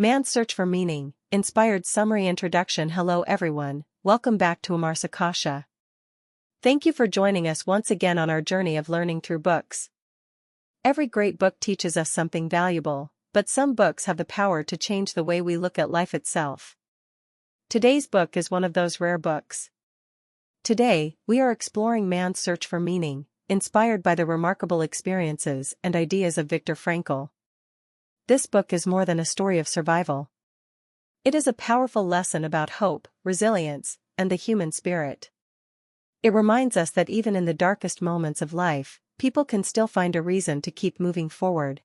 Man's Search for Meaning, Inspired Summary Introduction. Hello everyone, welcome back to Amarsikasha. Thank you for joining us once again on our journey of learning through books. Every great book teaches us something valuable, but some books have the power to change the way we look at life itself. Today's book is one of those rare books. Today, we are exploring Man's Search for Meaning, inspired by the remarkable experiences and ideas of Viktor Frankl. This book is more than a story of survival. It is a powerful lesson about hope, resilience, and the human spirit. It reminds us that even in the darkest moments of life, people can still find a reason to keep moving forward.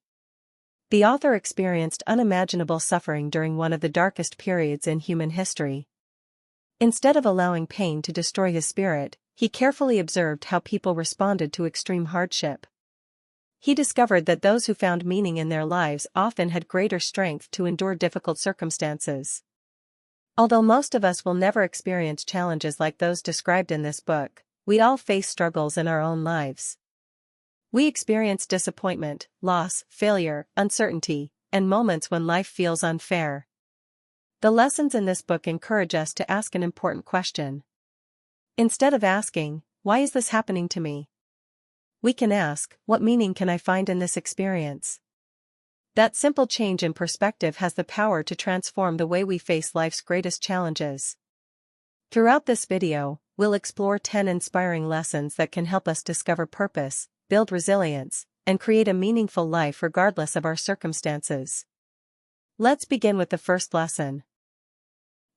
The author experienced unimaginable suffering during one of the darkest periods in human history. Instead of allowing pain to destroy his spirit, he carefully observed how people responded to extreme hardship. He discovered that those who found meaning in their lives often had greater strength to endure difficult circumstances. Although most of us will never experience challenges like those described in this book, we all face struggles in our own lives. We experience disappointment, loss, failure, uncertainty, and moments when life feels unfair. The lessons in this book encourage us to ask an important question. Instead of asking, "Why is this happening to me?" we can ask, "What meaning can I find in this experience?" That simple change in perspective has the power to transform the way we face life's greatest challenges. Throughout this video, we'll explore 10 inspiring lessons that can help us discover purpose, build resilience, and create a meaningful life regardless of our circumstances. Let's begin with the first lesson.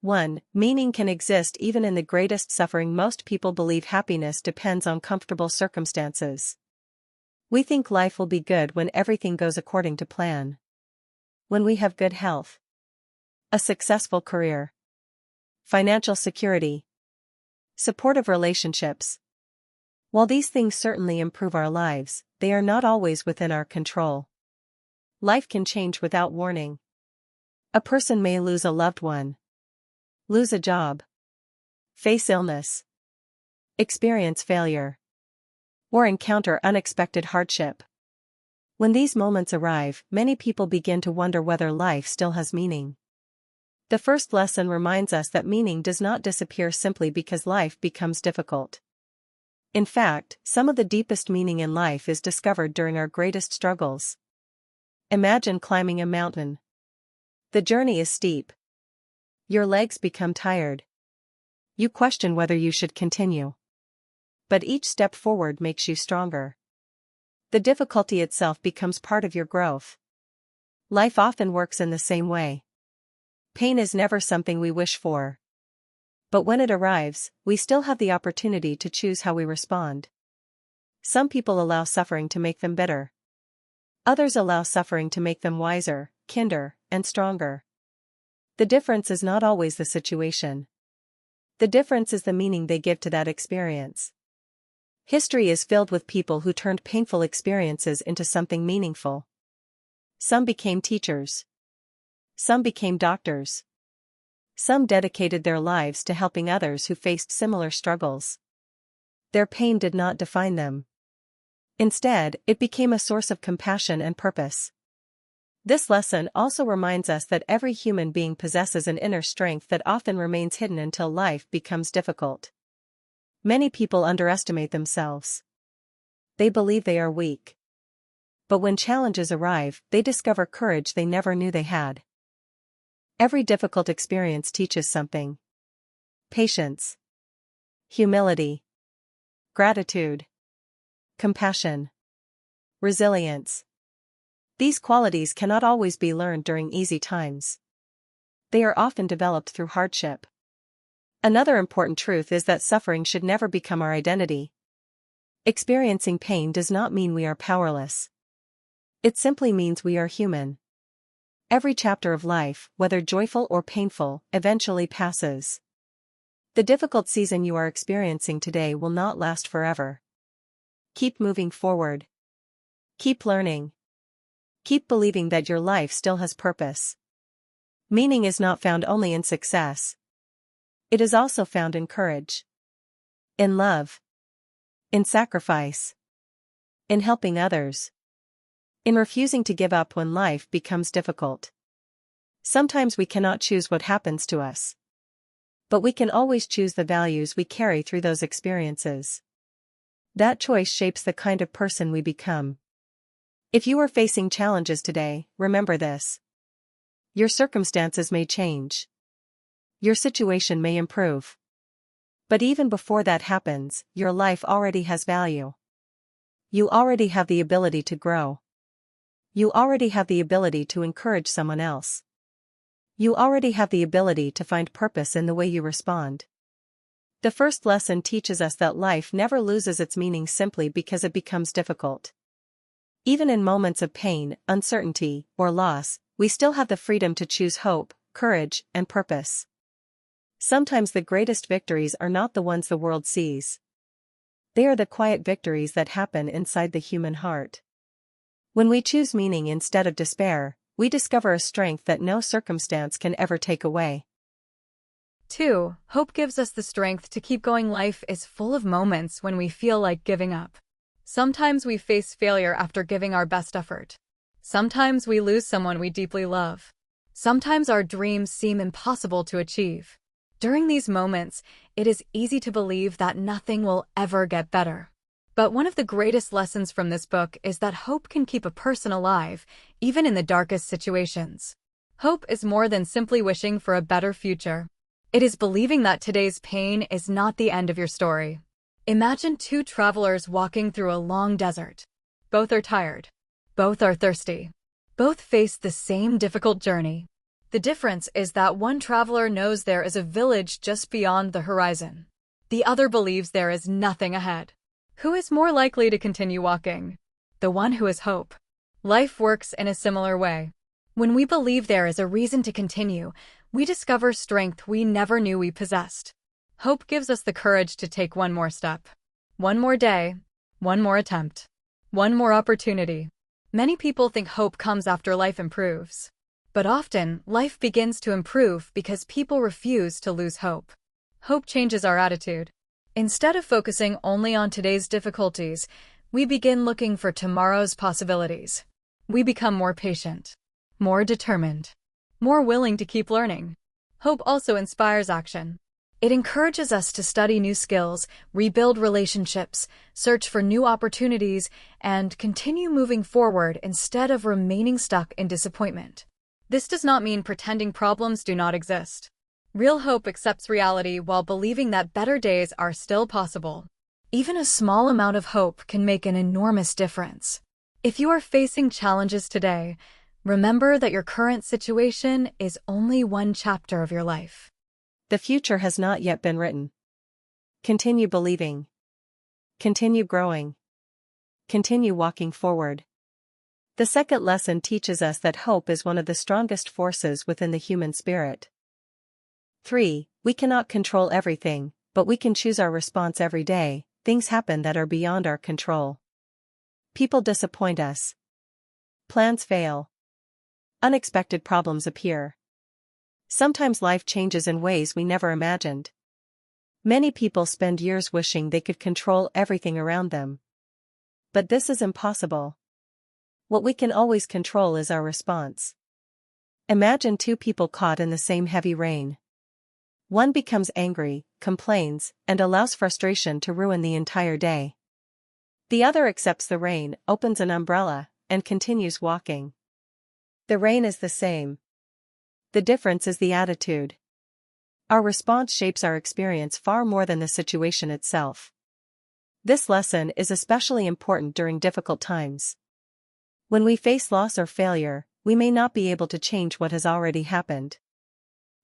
1. Meaning can exist even in the greatest suffering. Most people believe happiness depends on comfortable circumstances. We think life will be good when everything goes according to plan. When we have good health, a successful career, financial security, supportive relationships. While these things certainly improve our lives, they are not always within our control. Life can change without warning. A person may lose a loved one, lose a job, face illness, experience failure, or encounter unexpected hardship. When these moments arrive, many people begin to wonder whether life still has meaning. The first lesson reminds us that meaning does not disappear simply because life becomes difficult. In fact, some of the deepest meaning in life is discovered during our greatest struggles. Imagine climbing a mountain. The journey is steep. Your legs become tired. You question whether you should continue. But each step forward makes you stronger. The difficulty itself becomes part of your growth. Life often works in the same way. Pain is never something we wish for. But when it arrives, we still have the opportunity to choose how we respond. Some people allow suffering to make them bitter. Others allow suffering to make them wiser, kinder, and stronger. The difference is not always the situation. The difference is the meaning they give to that experience. History is filled with people who turned painful experiences into something meaningful. Some became teachers. Some became doctors. Some dedicated their lives to helping others who faced similar struggles. Their pain did not define them. Instead, it became a source of compassion and purpose. This lesson also reminds us that every human being possesses an inner strength that often remains hidden until life becomes difficult. Many people underestimate themselves. They believe they are weak. But when challenges arrive, they discover courage they never knew they had. Every difficult experience teaches something. Patience, humility, gratitude, compassion, resilience. These qualities cannot always be learned during easy times. They are often developed through hardship. Another important truth is that suffering should never become our identity. Experiencing pain does not mean we are powerless. It simply means we are human. Every chapter of life, whether joyful or painful, eventually passes. The difficult season you are experiencing today will not last forever. Keep moving forward. Keep learning. Keep believing that your life still has purpose. Meaning is not found only in success. It is also found in courage, in love, in sacrifice, in helping others, in refusing to give up when life becomes difficult. Sometimes we cannot choose what happens to us. But we can always choose the values we carry through those experiences. That choice shapes the kind of person we become. If you are facing challenges today, remember this. Your circumstances may change. Your situation may improve. But even before that happens, your life already has value. You already have the ability to grow. You already have the ability to encourage someone else. You already have the ability to find purpose in the way you respond. The first lesson teaches us that life never loses its meaning simply because it becomes difficult. Even in moments of pain, uncertainty, or loss, we still have the freedom to choose hope, courage, and purpose. Sometimes the greatest victories are not the ones the world sees. They are the quiet victories that happen inside the human heart. When we choose meaning instead of despair, we discover a strength that no circumstance can ever take away. 2. Hope gives us the strength to keep going. Life is full of moments when we feel like giving up. Sometimes we face failure after giving our best effort. Sometimes we lose someone we deeply love. Sometimes our dreams seem impossible to achieve. During these moments, it is easy to believe that nothing will ever get better. But one of the greatest lessons from this book is that hope can keep a person alive, even in the darkest situations. Hope is more than simply wishing for a better future. It is believing that today's pain is not the end of your story. Imagine two travelers walking through a long desert. Both are tired. Both are thirsty. Both face the same difficult journey. The difference is that one traveler knows there is a village just beyond the horizon. The other believes there is nothing ahead. Who is more likely to continue walking? The one who has hope. Life works in a similar way. When we believe there is a reason to continue, we discover strength we never knew we possessed. Hope gives us the courage to take one more step. One more day. One more attempt. One more opportunity. Many people think hope comes after life improves. But often, life begins to improve because people refuse to lose hope. Hope changes our attitude. Instead of focusing only on today's difficulties, we begin looking for tomorrow's possibilities. We become more patient, more determined, more willing to keep learning. Hope also inspires action. It encourages us to study new skills, rebuild relationships, search for new opportunities, and continue moving forward instead of remaining stuck in disappointment. This does not mean pretending problems do not exist. Real hope accepts reality while believing that better days are still possible. Even a small amount of hope can make an enormous difference. If you are facing challenges today, remember that your current situation is only one chapter of your life. The future has not yet been written. Continue believing. Continue growing. Continue walking forward. The second lesson teaches us that hope is one of the strongest forces within the human spirit. 3. We cannot control everything, but we can choose our response every day. Things happen that are beyond our control. People disappoint us. Plans fail. Unexpected problems appear. Sometimes life changes in ways we never imagined. Many people spend years wishing they could control everything around them. But this is impossible. What we can always control is our response. Imagine two people caught in the same heavy rain. One becomes angry, complains, and allows frustration to ruin the entire day. The other accepts the rain, opens an umbrella, and continues walking. The rain is the same. The difference is the attitude. Our response shapes our experience far more than the situation itself. This lesson is especially important during difficult times. When we face loss or failure, we may not be able to change what has already happened.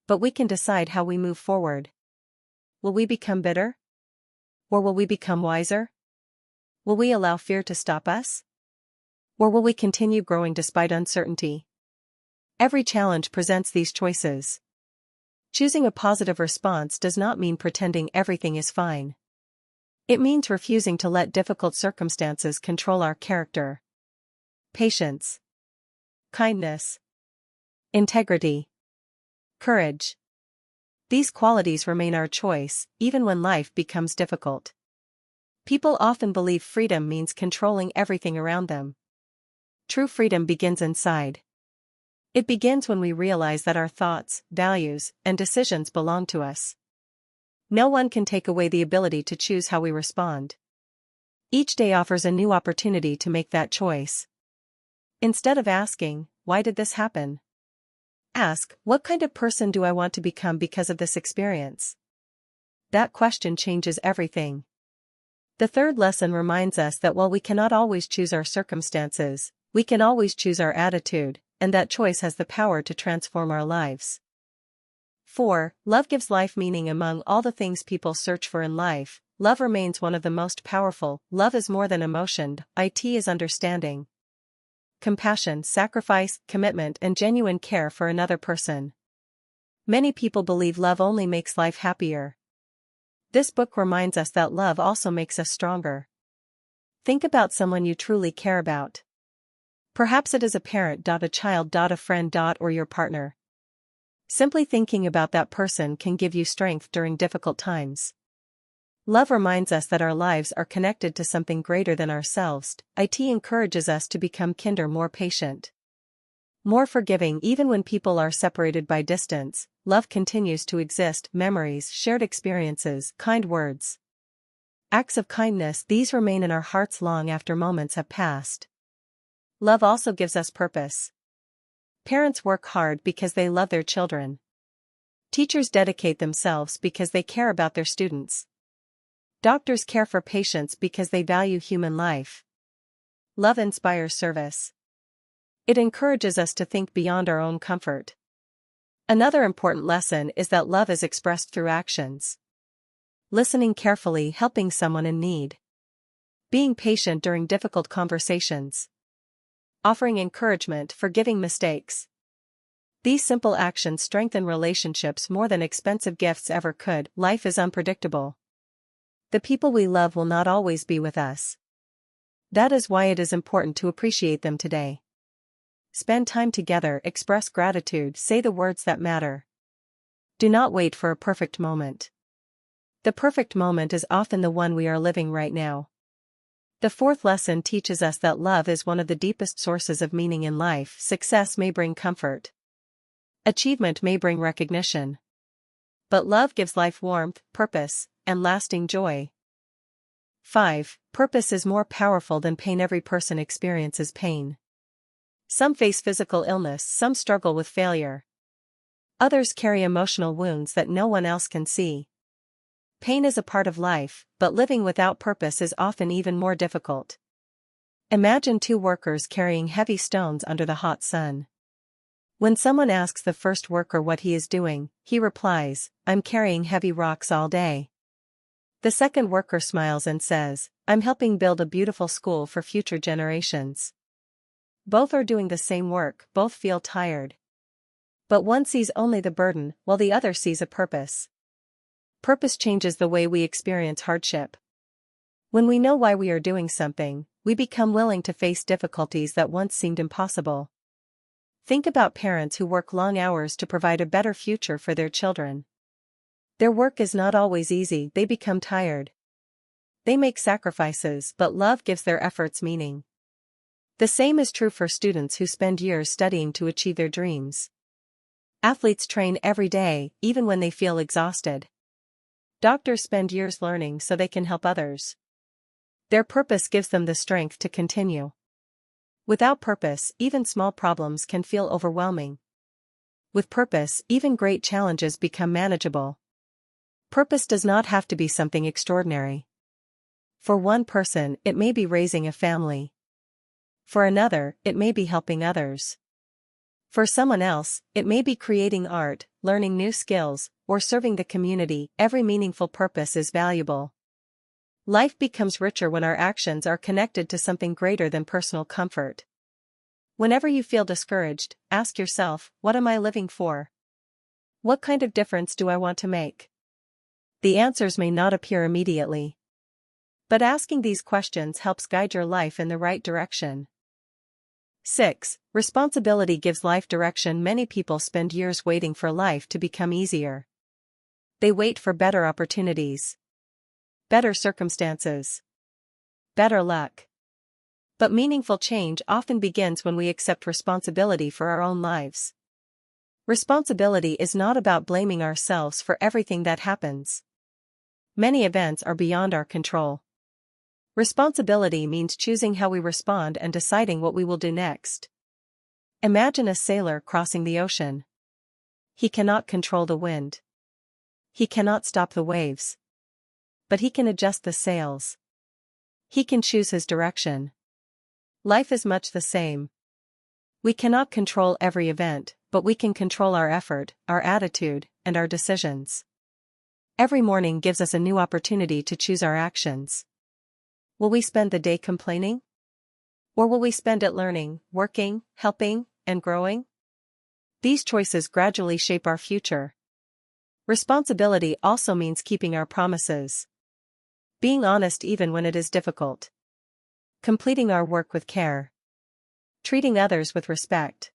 But we can decide how we move forward. Will we become bitter? Or will we become wiser? Will we allow fear to stop us? Or will we continue growing despite uncertainty? Every challenge presents these choices. Choosing a positive response does not mean pretending everything is fine. It means refusing to let difficult circumstances control our character. Patience. Kindness. Integrity. Courage. These qualities remain our choice, even when life becomes difficult. People often believe freedom means controlling everything around them. True freedom begins inside. It begins when we realize that our thoughts, values, and decisions belong to us. No one can take away the ability to choose how we respond. Each day offers a new opportunity to make that choice. Instead of asking, "Why did this happen?" ask, "What kind of person do I want to become because of this experience?" That question changes everything. The third lesson reminds us that while we cannot always choose our circumstances, we can always choose our attitude, and that choice has the power to transform our lives. 4. Love gives life meaning. Among all the things people search for in life, love remains one of the most powerful. Love is more than emotion, it is understanding, compassion, sacrifice, commitment, and genuine care for another person. Many people believe love only makes life happier. This book reminds us that love also makes us stronger. Think about someone you truly care about. Perhaps it is a parent, a child, a friend, or your partner. Simply thinking about that person can give you strength during difficult times. Love reminds us that our lives are connected to something greater than ourselves. It encourages us to become kinder, more patient, more forgiving. Even when people are separated by distance, love continues to exist. Memories, shared experiences, kind words, acts of kindness, these remain in our hearts long after moments have passed. Love also gives us purpose. Parents work hard because they love their children. Teachers dedicate themselves because they care about their students. Doctors care for patients because they value human life. Love inspires service. It encourages us to think beyond our own comfort. Another important lesson is that love is expressed through actions. Listening carefully, helping someone in need, being patient during difficult conversations, offering encouragement, forgiving mistakes. These simple actions strengthen relationships more than expensive gifts ever could. Life is unpredictable. The people we love will not always be with us. That is why it is important to appreciate them today. Spend time together, express gratitude, say the words that matter. Do not wait for a perfect moment. The perfect moment is often the one we are living right now. The fourth lesson teaches us that love is one of the deepest sources of meaning in life. Success may bring comfort. Achievement may bring recognition. But love gives life warmth, purpose, and lasting joy. 5. Purpose is more powerful than pain. Every person experiences pain. Some face physical illness, some struggle with failure. Others carry emotional wounds that no one else can see. Pain is a part of life, but living without purpose is often even more difficult. Imagine two workers carrying heavy stones under the hot sun. When someone asks the first worker what he is doing, he replies, "I'm carrying heavy rocks all day." The second worker smiles and says, "I'm helping build a beautiful school for future generations." Both are doing the same work, both feel tired. But one sees only the burden, while the other sees a purpose. Purpose changes the way we experience hardship. When we know why we are doing something, we become willing to face difficulties that once seemed impossible. Think about parents who work long hours to provide a better future for their children. Their work is not always easy, they become tired. They make sacrifices, but love gives their efforts meaning. The same is true for students who spend years studying to achieve their dreams. Athletes train every day, even when they feel exhausted. Doctors spend years learning so they can help others. Their purpose gives them the strength to continue. Without purpose, even small problems can feel overwhelming. With purpose, even great challenges become manageable. Purpose does not have to be something extraordinary. For one person, it may be raising a family. For another, it may be helping others. For someone else, it may be creating art, learning new skills, or serving the community. Every meaningful purpose is valuable. Life becomes richer when our actions are connected to something greater than personal comfort. Whenever you feel discouraged, ask yourself, what am I living for? What kind of difference do I want to make? The answers may not appear immediately. But asking these questions helps guide your life in the right direction. 6. Responsibility gives life direction. Many people spend years waiting for life to become easier. They wait for better opportunities, better circumstances, better luck. But meaningful change often begins when we accept responsibility for our own lives. Responsibility is not about blaming ourselves for everything that happens. Many events are beyond our control. Responsibility means choosing how we respond and deciding what we will do next. Imagine a sailor crossing the ocean. He cannot control the wind. He cannot stop the waves. But he can adjust the sails. He can choose his direction. Life is much the same. We cannot control every event, but we can control our effort, our attitude, and our decisions. Every morning gives us a new opportunity to choose our actions. Will we spend the day complaining? Or will we spend it learning, working, helping, and growing? These choices gradually shape our future. Responsibility also means keeping our promises. Being honest even when it is difficult. Completing our work with care. Treating others with respect.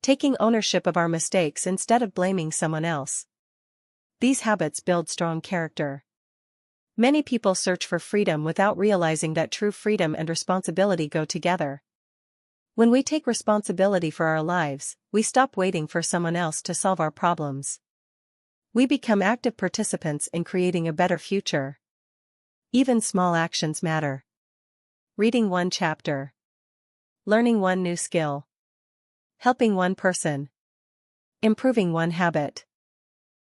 Taking ownership of our mistakes instead of blaming someone else. These habits build strong character. Many people search for freedom without realizing that true freedom and responsibility go together. When we take responsibility for our lives, we stop waiting for someone else to solve our problems. We become active participants in creating a better future. Even small actions matter. Reading one chapter. Learning one new skill. Helping one person. Improving one habit.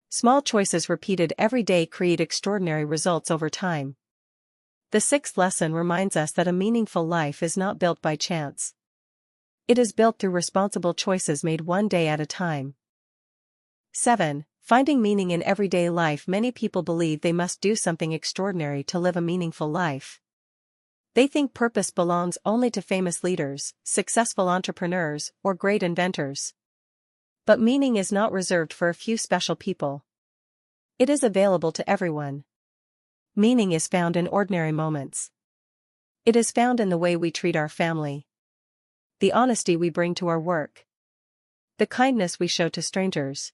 Small choices repeated every day create extraordinary results over time. The sixth lesson reminds us that a meaningful life is not built by chance. It is built through responsible choices made one day at a time. 7. Finding meaning in everyday life. Many people believe they must do something extraordinary to live a meaningful life. They think purpose belongs only to famous leaders, successful entrepreneurs, or great inventors. But meaning is not reserved for a few special people. It is available to everyone. Meaning is found in ordinary moments. It is found in the way we treat our family. The honesty we bring to our work. The kindness we show to strangers.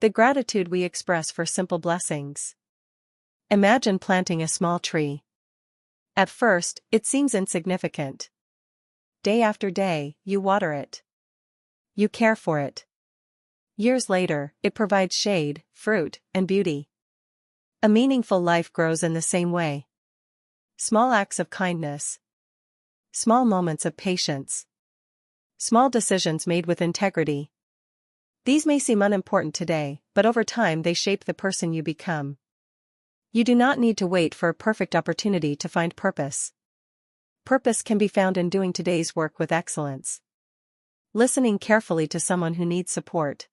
The gratitude we express for simple blessings. Imagine planting a small tree. At first, it seems insignificant. Day after day, you water it. You care for it. Years later, it provides shade, fruit, and beauty. A meaningful life grows in the same way. Small acts of kindness. Small moments of patience. Small decisions made with integrity. These may seem unimportant today, but over time they shape the person you become. You do not need to wait for a perfect opportunity to find purpose. Purpose can be found in doing today's work with excellence. Listening carefully to someone who needs support.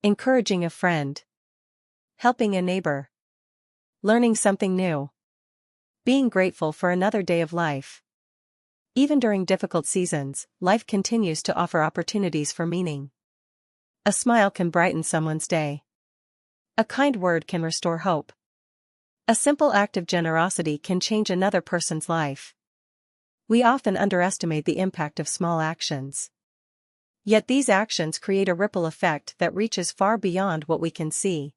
Encouraging a friend. Helping a neighbor. Learning something new. Being grateful for another day of life. Even during difficult seasons, life continues to offer opportunities for meaning. A smile can brighten someone's day. A kind word can restore hope. A simple act of generosity can change another person's life. We often underestimate the impact of small actions. Yet these actions create a ripple effect that reaches far beyond what we can see.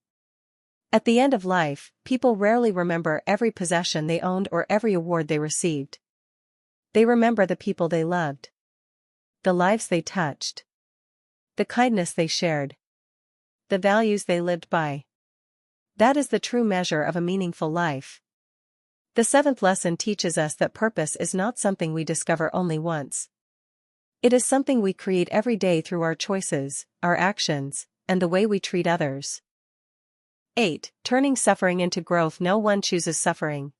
At the end of life, people rarely remember every possession they owned or every award they received. They remember the people they loved. The lives they touched. The kindness they shared. The values they lived by. That is the true measure of a meaningful life. The seventh lesson teaches us that purpose is not something we discover only once. It is something we create every day through our choices, our actions, and the way we treat others. 8. Turning suffering into growth. No one chooses suffering.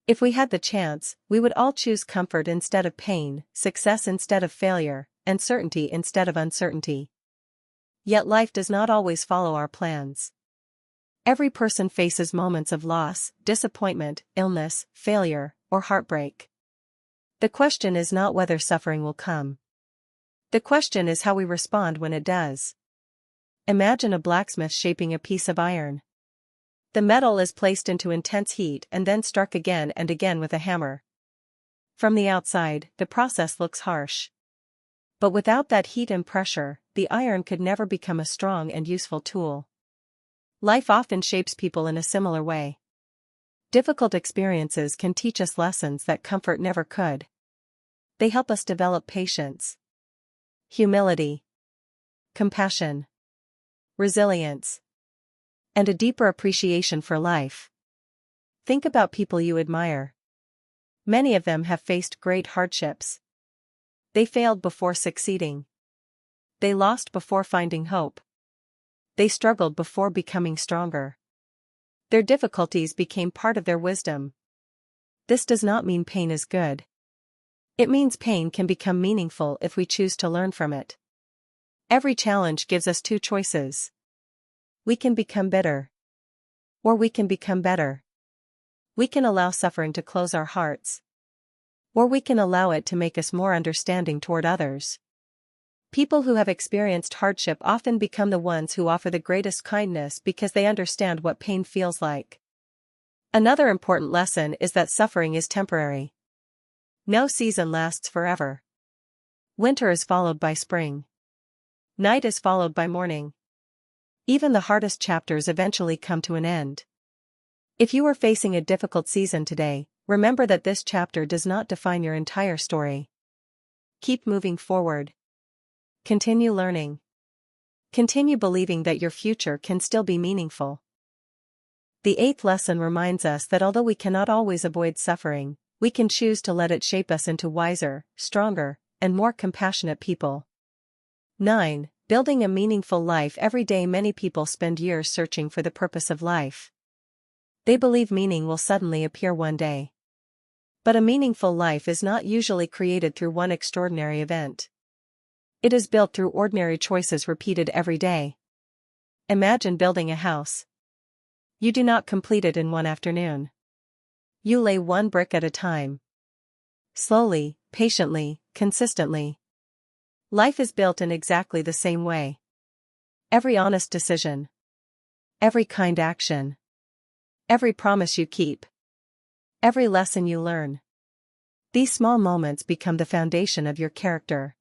If we had the chance, we would all choose comfort instead of pain, success instead of failure, and certainty instead of uncertainty. Yet life does not always follow our plans. Every person faces moments of loss, disappointment, illness, failure, or heartbreak. The question is not whether suffering will come. The question is how we respond when it does. Imagine a blacksmith shaping a piece of iron. The metal is placed into intense heat and then struck again and again with a hammer. From the outside, the process looks harsh. But without that heat and pressure, the iron could never become a strong and useful tool. Life often shapes people in a similar way. Difficult experiences can teach us lessons that comfort never could. They help us develop patience, humility, compassion, resilience, and a deeper appreciation for life. Think about people you admire. Many of them have faced great hardships. They failed before succeeding. They lost before finding hope. They struggled before becoming stronger. Their difficulties became part of their wisdom. This does not mean pain is good. It means pain can become meaningful if we choose to learn from it. Every challenge gives us two choices. We can become bitter, or we can become better. We can allow suffering to close our hearts, or we can allow it to make us more understanding toward others. People who have experienced hardship often become the ones who offer the greatest kindness because they understand what pain feels like. Another important lesson is that suffering is temporary. No season lasts forever. Winter is followed by spring. Night is followed by morning. Even the hardest chapters eventually come to an end. If you are facing a difficult season today, remember that this chapter does not define your entire story. Keep moving forward. Continue learning. Continue believing that your future can still be meaningful. The eighth lesson reminds us that although we cannot always avoid suffering, we can choose to let it shape us into wiser, stronger, and more compassionate people. 9. Building a meaningful life. Every day many people spend years searching for the purpose of life. They believe meaning will suddenly appear one day. But a meaningful life is not usually created through one extraordinary event. It is built through ordinary choices repeated every day. Imagine building a house. You do not complete it in one afternoon. You lay one brick at a time. Slowly, patiently, consistently. Life is built in exactly the same way. Every honest decision. Every kind action. Every promise you keep. Every lesson you learn. These small moments become the foundation of your character.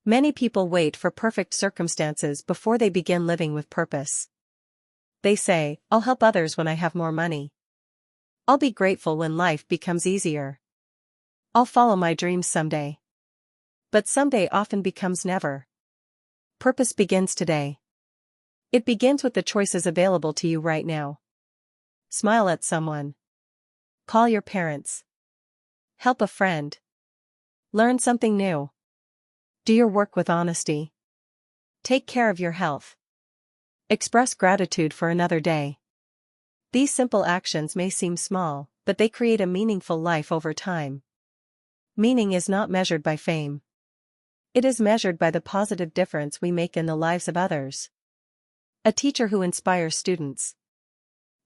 Many people wait for perfect circumstances before they begin living with purpose. They say, "I'll help others when I have more money. I'll be grateful when life becomes easier. I'll follow my dreams someday." But someday often becomes never. Purpose begins today. It begins with the choices available to you right now. Smile at someone. Call your parents. Help a friend. Learn something new. Do your work with honesty. Take care of your health. Express gratitude for another day. These simple actions may seem small, but they create a meaningful life over time. Meaning is not measured by fame. It is measured by the positive difference we make in the lives of others. A teacher who inspires students.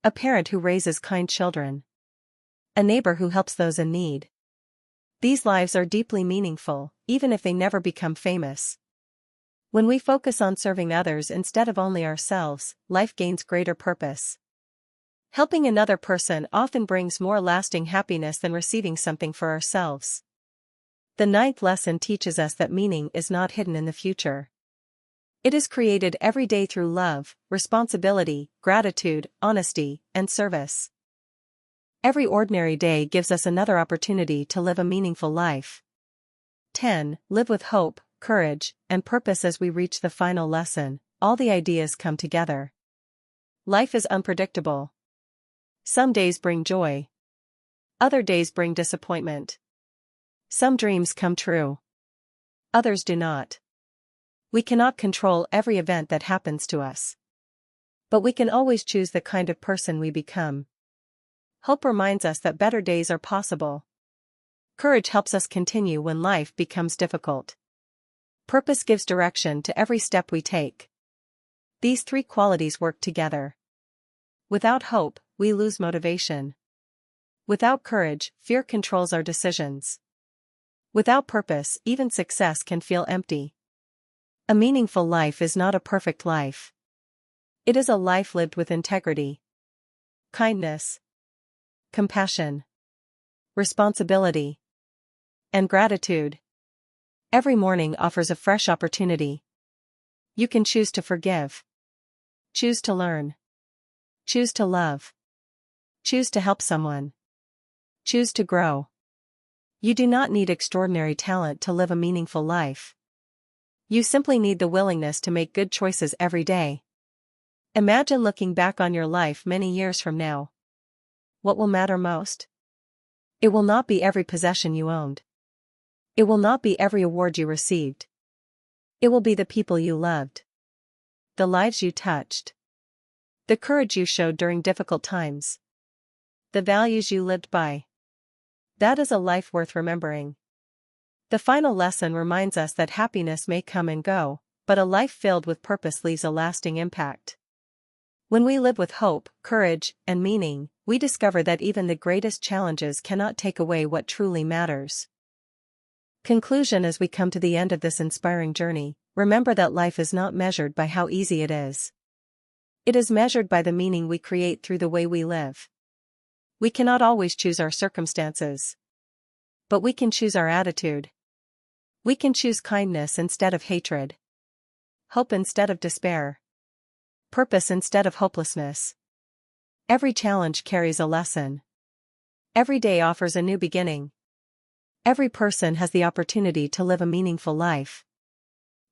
A parent who raises kind children. A neighbor who helps those in need. These lives are deeply meaningful, even if they never become famous. When we focus on serving others instead of only ourselves, life gains greater purpose. Helping another person often brings more lasting happiness than receiving something for ourselves. The ninth lesson teaches us that meaning is not hidden in the future. It is created every day through love, responsibility, gratitude, honesty, and service. Every ordinary day gives us another opportunity to live a meaningful life. 10. Live with hope, courage, and purpose. As we reach the final lesson, all the ideas come together. Life is unpredictable. Some days bring joy. Other days bring disappointment. Some dreams come true. Others do not. We cannot control every event that happens to us. But we can always choose the kind of person we become. Hope reminds us that better days are possible. Courage helps us continue when life becomes difficult. Purpose gives direction to every step we take. These three qualities work together. Without hope, we lose motivation. Without courage, fear controls our decisions. Without purpose, even success can feel empty. A meaningful life is not a perfect life. It is a life lived with integrity, kindness, compassion, responsibility, and gratitude. Every morning offers a fresh opportunity. You can choose to forgive. Choose to learn. Choose to love. Choose to help someone. Choose to grow. You do not need extraordinary talent to live a meaningful life. You simply need the willingness to make good choices every day. Imagine looking back on your life many years from now. What will matter most? It will not be every possession you owned. It will not be every award you received. It will be the people you loved, the lives you touched, the courage you showed during difficult times, the values you lived by. That is a life worth remembering. The final lesson reminds us that happiness may come and go, but a life filled with purpose leaves a lasting impact. When we live with hope, courage, and meaning, we discover that even the greatest challenges cannot take away what truly matters. Conclusion: as we come to the end of this inspiring journey, remember that life is not measured by how easy it is. It is measured by the meaning we create through the way we live. We cannot always choose our circumstances, but we can choose our attitude. We can choose kindness instead of hatred, hope instead of despair, purpose instead of hopelessness. Every challenge carries a lesson. Every day offers a new beginning. Every person has the opportunity to live a meaningful life.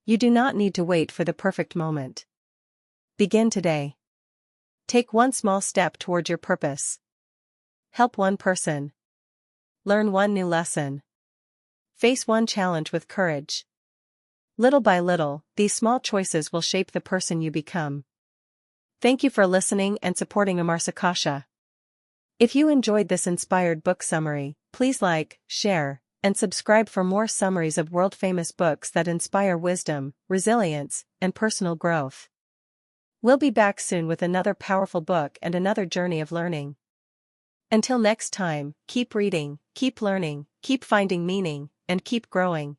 You do not need to wait for the perfect moment. Begin today. Take one small step toward your purpose. Help one person. Learn one new lesson. Face one challenge with courage. Little by little, these small choices will shape the person you become. Thank you for listening and supporting Amarsikasha. If you enjoyed this inspired book summary, please like, share, and subscribe for more summaries of world-famous books that inspire wisdom, resilience, and personal growth. We'll be back soon with another powerful book and another journey of learning. Until next time, keep reading, keep learning, keep finding meaning, and keep growing.